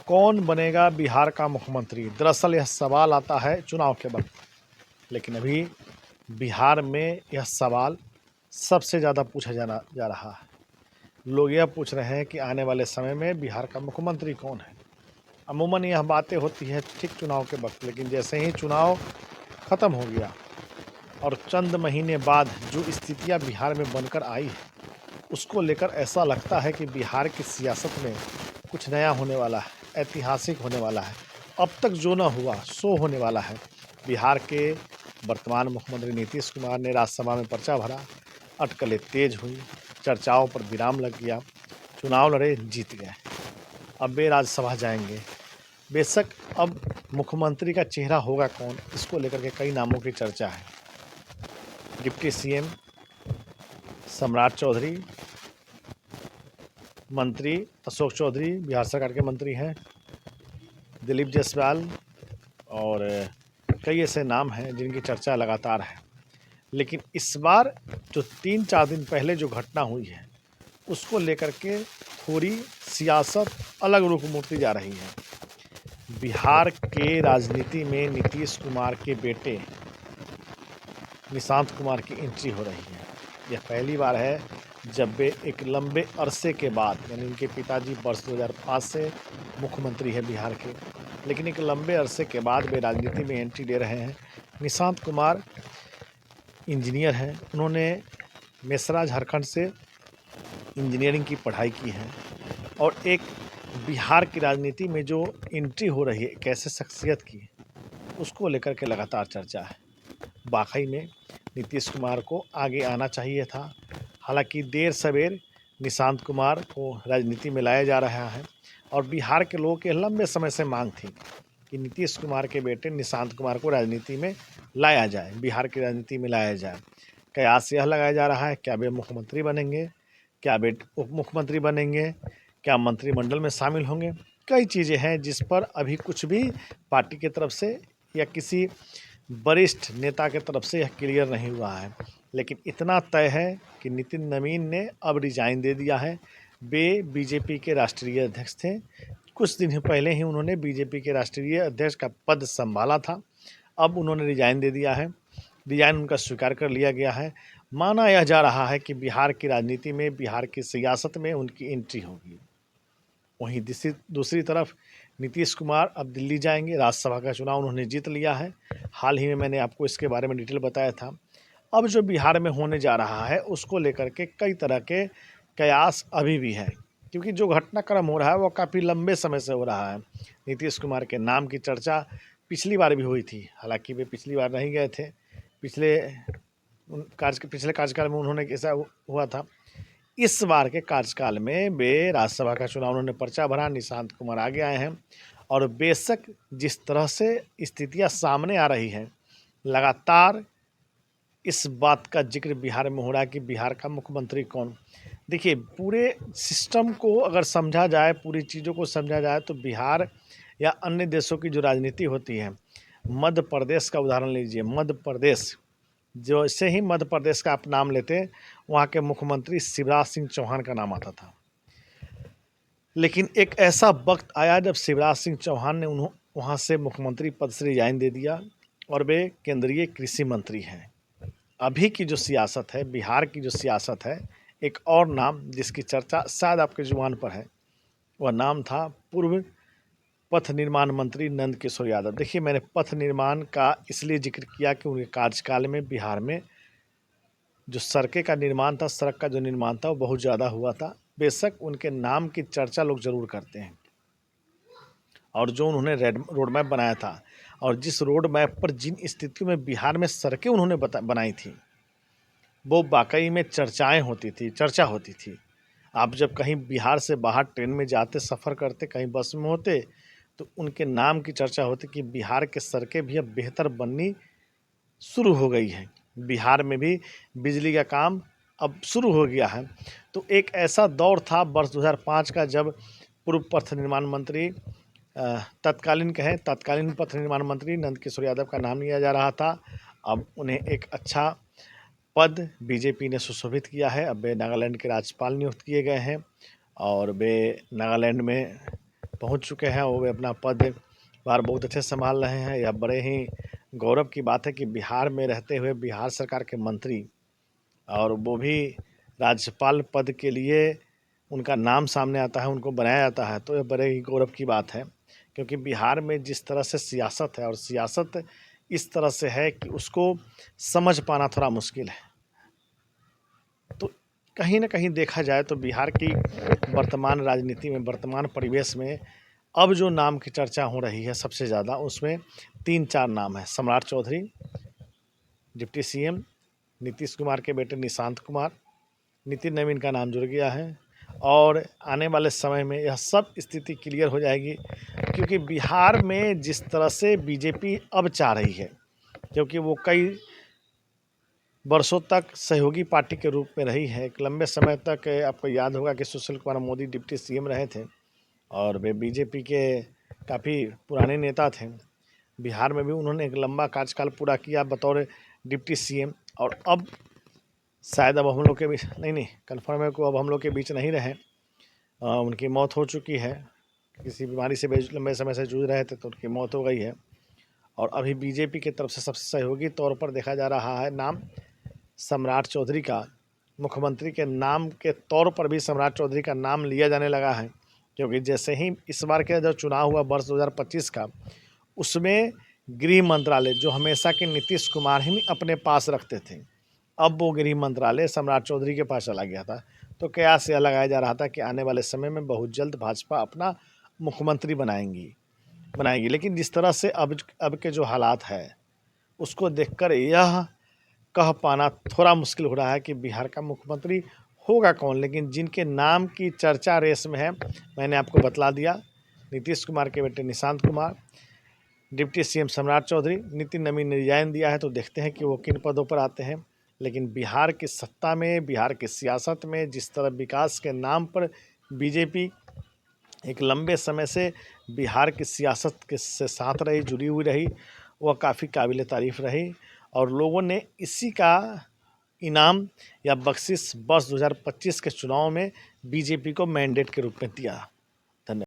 कौन बनेगा बिहार का मुख्यमंत्री? दरअसल यह सवाल आता है चुनाव के वक्त, लेकिन अभी बिहार में यह सवाल सबसे ज़्यादा पूछा जा रहा है। लोग यह पूछ रहे हैं कि आने वाले समय में बिहार का मुख्यमंत्री कौन है। अमूमन यह बातें होती हैं ठीक चुनाव के वक्त, लेकिन जैसे ही चुनाव ख़त्म हो गया और चंद महीने बाद जो स्थितियां बिहार में बनकर आई है, उसको लेकर ऐसा लगता है कि बिहार की सियासत में कुछ नया होने वाला है, ऐतिहासिक होने वाला है। अब तक जो ना हुआ सो होने वाला है। बिहार के वर्तमान मुख्यमंत्री नीतीश कुमार ने राज्यसभा में पर्चा भरा, अटकलें तेज हुई, चर्चाओं पर विराम लग गया, चुनाव लड़े, जीत गए। अब वे राज्यसभा जाएंगे। बेशक अब मुख्यमंत्री का चेहरा होगा कौन, इसको लेकर के कई नामों की चर्चा है। डिप्टी सीएम सम्राट चौधरी, मंत्री अशोक चौधरी बिहार सरकार के मंत्री हैं, दिलीप जायसवाल और कई ऐसे नाम हैं जिनकी चर्चा लगातार है। लेकिन इस बार जो 3-4 दिन पहले जो घटना हुई है, उसको लेकर के थोड़ी सियासत अलग रुख मोड़ती जा रही है। बिहार के राजनीति में नीतीश कुमार के बेटे निशांत कुमार की एंट्री हो रही है। यह पहली बार है जब वे एक लंबे अरसे के बाद, यानी उनके पिताजी वर्ष 2005 से मुख्यमंत्री है बिहार के, लेकिन एक लंबे अरसे के बाद वे राजनीति में एंट्री ले रहे हैं। निशांत कुमार इंजीनियर हैं। उन्होंने मेसरा झारखंड से इंजीनियरिंग की पढ़ाई की है और एक बिहार की राजनीति में जो एंट्री हो रही है कैसे शख्सियत की, उसको लेकर के लगातार चर्चा है। वाकई में नीतीश कुमार को आगे आना चाहिए था। हालांकि देर सवेर निशांत कुमार को राजनीति में लाया जा रहा है और बिहार के लोगों के लंबे समय से मांग थी कि नीतीश कुमार के बेटे निशांत कुमार को राजनीति में लाया जाए, बिहार की राजनीति में लाया जाए। कयास यह लगाया जा रहा है क्या वे मुख्यमंत्री बनेंगे, क्या वे उप मुख्यमंत्री बनेंगे, क्या मंत्रिमंडल में शामिल होंगे। कई चीज़ें हैं जिस पर अभी कुछ भी पार्टी की तरफ से या किसी वरिष्ठ नेता के तरफ से यह क्लियर नहीं हुआ है। लेकिन इतना तय है कि नितिन नवीन ने अब रिजाइन दे दिया है। वे बीजेपी के राष्ट्रीय अध्यक्ष थे। कुछ दिन पहले ही उन्होंने बीजेपी के राष्ट्रीय अध्यक्ष का पद संभाला था। अब उन्होंने रिजाइन दे दिया है। रिजाइन उनका स्वीकार कर लिया गया है। माना यह जा रहा है कि बिहार की राजनीति में, बिहार की सियासत में उनकी एंट्री होगी। वहीं दूसरी तरफ नीतीश कुमार अब दिल्ली जाएंगे। राज्यसभा का चुनाव उन्होंने जीत लिया है। हाल ही में मैंने आपको इसके बारे में डिटेल बताया था। अब जो बिहार में होने जा रहा है उसको लेकर के कई तरह के कयास अभी भी हैं, क्योंकि जो घटनाक्रम हो रहा है वो काफ़ी लंबे समय से हो रहा है। नीतीश कुमार के नाम की चर्चा पिछली बार भी हुई थी, हालांकि वे पिछली बार नहीं गए थे। पिछले कार्यकाल में उन्होंने ऐसा हुआ था। इस बार के कार्यकाल में वे राज्यसभा का चुनाव उन्होंने पर्चा भरा, निशांत कुमार आगे आए हैं। और बेशक जिस तरह से स्थितियां सामने आ रही हैं, लगातार इस बात का जिक्र बिहार में हो रहा है कि बिहार का मुख्यमंत्री कौन। देखिए, पूरे सिस्टम को अगर समझा जाए, पूरी चीज़ों को समझा जाए, तो बिहार या अन्य देशों की जो राजनीति होती है, मध्य प्रदेश का उदाहरण लीजिए। मध्य प्रदेश, जैसे ही मध्य प्रदेश का आप नाम लेते, वहाँ के मुख्यमंत्री शिवराज सिंह चौहान का नाम आता था। लेकिन एक ऐसा वक्त आया जब शिवराज सिंह चौहान ने वहाँ से मुख्यमंत्री पद से रिजाइन दे दिया और वे केंद्रीय कृषि मंत्री हैं। अभी की जो सियासत है, बिहार की जो सियासत है, एक और नाम जिसकी चर्चा शायद आपके जुबान पर है, वह नाम था पूर्व पथ निर्माण मंत्री नंद किशोर यादव। देखिए, मैंने पथ निर्माण का इसलिए जिक्र किया कि उनके कार्यकाल में बिहार में जो सड़कें का निर्माण था, सड़क का जो निर्माण था, वो बहुत ज़्यादा हुआ था। बेशक उनके नाम की चर्चा लोग ज़रूर करते हैं, और जो उन्होंने रोड मैप बनाया था और जिस रोड मैप पर जिन स्थितियों में बिहार में सड़कें उन्होंने बनाई थी, वो वाकई में चर्चा होती थी। आप जब कहीं बिहार से बाहर ट्रेन में जाते, सफ़र करते, कहीं बस में होते, तो उनके नाम की चर्चा होती कि बिहार के सड़कें भी अब बेहतर बननी शुरू हो गई है, बिहार में भी बिजली का काम अब शुरू हो गया है। तो एक ऐसा दौर था वर्ष 2005 का, जब पूर्व पथ निर्माण मंत्री तत्कालीन पथ निर्माण मंत्री नंद किशोर यादव का नाम लिया जा रहा था। अब उन्हें एक अच्छा पद बीजेपी ने सुशोभित किया है। अब वे नागालैंड के राज्यपाल नियुक्त किए गए हैं और वे नागालैंड में पहुंच चुके हैं। वो अपना पद बार बहुत अच्छे संभाल रहे हैं। यह बड़े ही गौरव की बात है कि बिहार में रहते हुए बिहार सरकार के मंत्री, और वो भी राज्यपाल पद के लिए उनका नाम सामने आता है, उनको बनाया जाता है, तो यह बड़े ही गौरव की बात है। क्योंकि बिहार में जिस तरह से सियासत है, और सियासत इस तरह से है कि उसको समझ पाना थोड़ा मुश्किल है। तो कहीं ना कहीं देखा जाए तो बिहार की वर्तमान राजनीति में, वर्तमान परिवेश में अब जो नाम की चर्चा हो रही है सबसे ज़्यादा, उसमें 3-4 नाम है। सम्राट चौधरी डिप्टी सीएम, नीतीश कुमार के बेटे निशांत कुमार, नितिन नवीन का नाम जुड़ गया है। और आने वाले समय में यह सब स्थिति क्लियर हो जाएगी, क्योंकि बिहार में जिस तरह से बीजेपी अब चाह रही है, क्योंकि वो कई वर्षों तक सहयोगी पार्टी के रूप में रही है। एक लंबे समय तक आपको याद होगा कि सुशील कुमार मोदी डिप्टी सीएम रहे थे, और वे बीजेपी के काफ़ी पुराने नेता थे। बिहार में भी उन्होंने एक लंबा कार्यकाल पूरा किया बतौर डिप्टी सीएम, और अब शायद अब हम लोग के बीच नहीं कन्फर्म है कि अब हम लोग के बीच नहीं रहे। उनकी मौत हो चुकी है, किसी बीमारी से लंबे समय से जूझ रहे थे, तो उनकी मौत हो गई है। और अभी बीजेपी की तरफ से सबसे सहयोगी तौर पर देखा जा रहा है नाम सम्राट चौधरी का। मुख्यमंत्री के नाम के तौर पर भी सम्राट चौधरी का नाम लिया जाने लगा है, क्योंकि जैसे ही इस बार का जो चुनाव हुआ वर्ष 2025 का, उसमें गृह मंत्रालय जो हमेशा के नीतीश कुमार ही अपने पास रखते थे, अब वो गृह मंत्रालय सम्राट चौधरी के पास चला गया था। तो कयास यह लगाया जा रहा था कि आने वाले समय में बहुत जल्द भाजपा अपना मुख्यमंत्री बनाएगी। लेकिन जिस तरह से अब के जो हालात है, उसको देखकर यह कह पाना थोड़ा मुश्किल हो रहा है कि बिहार का मुख्यमंत्री होगा कौन। लेकिन जिनके नाम की चर्चा रेस में है, मैंने आपको बतला दिया। नीतीश कुमार के बेटे निशांत कुमार, डिप्टी सीएम सम्राट चौधरी, नितिन नवीन ने रिजाइन दिया है, तो देखते हैं कि वो किन पदों पर आते हैं। लेकिन बिहार की सत्ता में, बिहार की सियासत में जिस तरह विकास के नाम पर बीजेपी एक लंबे समय से बिहार की सियासत के से साथ रही, जुड़ी हुई रही, वह काफ़ी काबिल तारीफ़ रही। और लोगों ने इसी का इनाम या बख्शिश वर्ष 2025 के चुनाव में बीजेपी को मैंडेट के रूप में दिया।